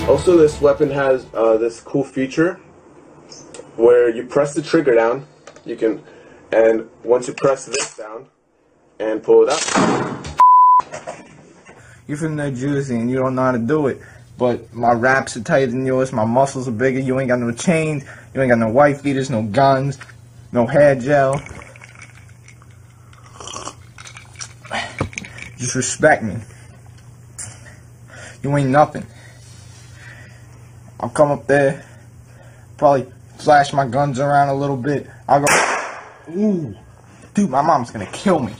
Also, this weapon has this cool feature where you press the trigger down, and once you press this down and pull it up. You're from New Jersey and you don't know how to do it, but my wraps are tighter than yours, my muscles are bigger, you ain't got no chains, you ain't got no wife beaters, no guns, no hair gel. Just respect me. You ain't nothing. I'll come up there, probably flash my guns around a little bit. I'll go, ooh, dude, my mom's gonna kill me.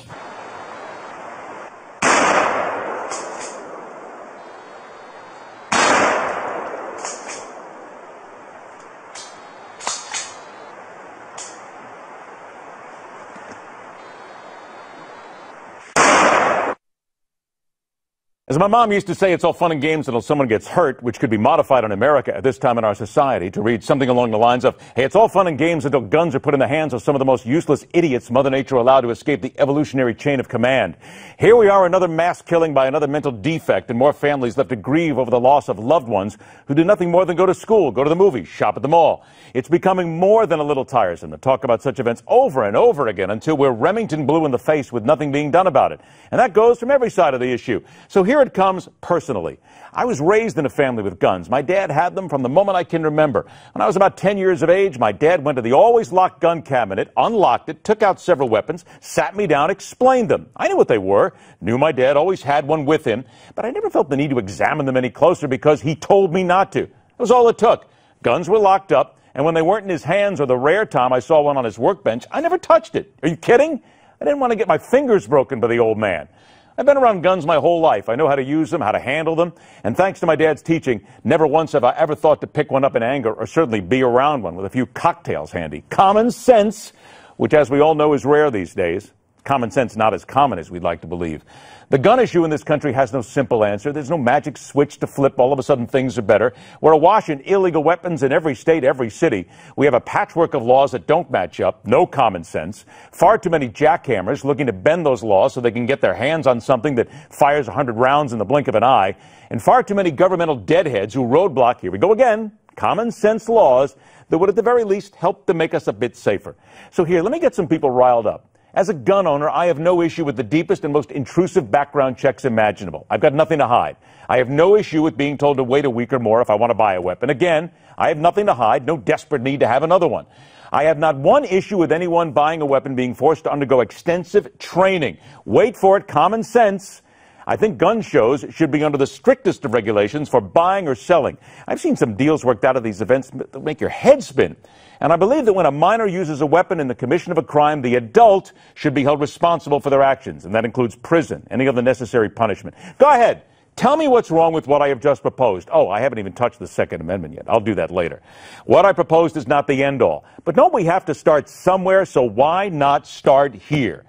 As my mom used to say, it's all fun and games until someone gets hurt, which could be modified in America at this time in our society to read something along the lines of, hey, it's all fun and games until guns are put in the hands of some of the most useless idiots Mother Nature allowed to escape the evolutionary chain of command. Here we are, another mass killing by another mental defect, and more families left to grieve over the loss of loved ones who did nothing more than go to school, go to the movies, shop at the mall. It's becoming more than a little tiresome to talk about such events over and over again until we're Remington blue in the face with nothing being done about it. And that goes from every side of the issue. So here it comes personally. I was raised in a family with guns. My dad had them from the moment I can remember. When I was about 10 years of age, my dad went to the always locked gun cabinet, unlocked it, took out several weapons, sat me down, explained them. I knew what they were, knew my dad always had one with him, but I never felt the need to examine them any closer because he told me not to. That was all it took. Guns were locked up, and when they weren't in his hands or the rare time I saw one on his workbench, I never touched it. Are you kidding? I didn't want to get my fingers broken by the old man. I've been around guns my whole life. I know how to use them, how to handle them, and thanks to my dad's teaching, never once have I ever thought to pick one up in anger or certainly be around one with a few cocktails handy. Common sense, which as we all know is rare these days. Common sense not as common as we'd like to believe. The gun issue in this country has no simple answer. There's no magic switch to flip. All of a sudden things are better. We're awash in illegal weapons in every state, every city. We have a patchwork of laws that don't match up. No common sense. Far too many jackhammers looking to bend those laws so they can get their hands on something that fires 100 rounds in the blink of an eye. And far too many governmental deadheads who roadblock, here we go again, common sense laws that would at the very least help to make us a bit safer. So here, let me get some people riled up. As a gun owner, I have no issue with the deepest and most intrusive background checks imaginable. I've got nothing to hide. I have no issue with being told to wait a week or more if I want to buy a weapon. Again, I have nothing to hide, no desperate need to have another one. I have not one issue with anyone buying a weapon being forced to undergo extensive training. Wait for it, common sense. I think gun shows should be under the strictest of regulations for buying or selling. I've seen some deals worked out at these events that make your head spin. And I believe that when a minor uses a weapon in the commission of a crime, the adult should be held responsible for their actions, and that includes prison, any other necessary punishment. Go ahead. Tell me what's wrong with what I have just proposed. Oh, I haven't even touched the Second Amendment yet. I'll do that later. What I proposed is not the end all. But don't we have to start somewhere, so why not start here?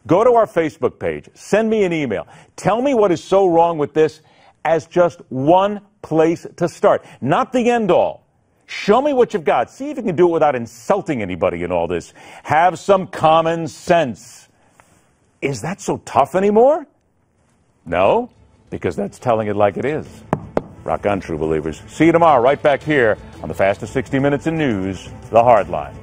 Go to our Facebook page. Send me an email. Tell me what is so wrong with this as just one place to start. Not the end all. Show me what you've got. See if you can do it without insulting anybody in all this. Have some common sense. Is that so tough anymore? No, because that's telling it like it is. Rock on, true believers. See you tomorrow right back here on the fastest 60 minutes in news, The Hard Line.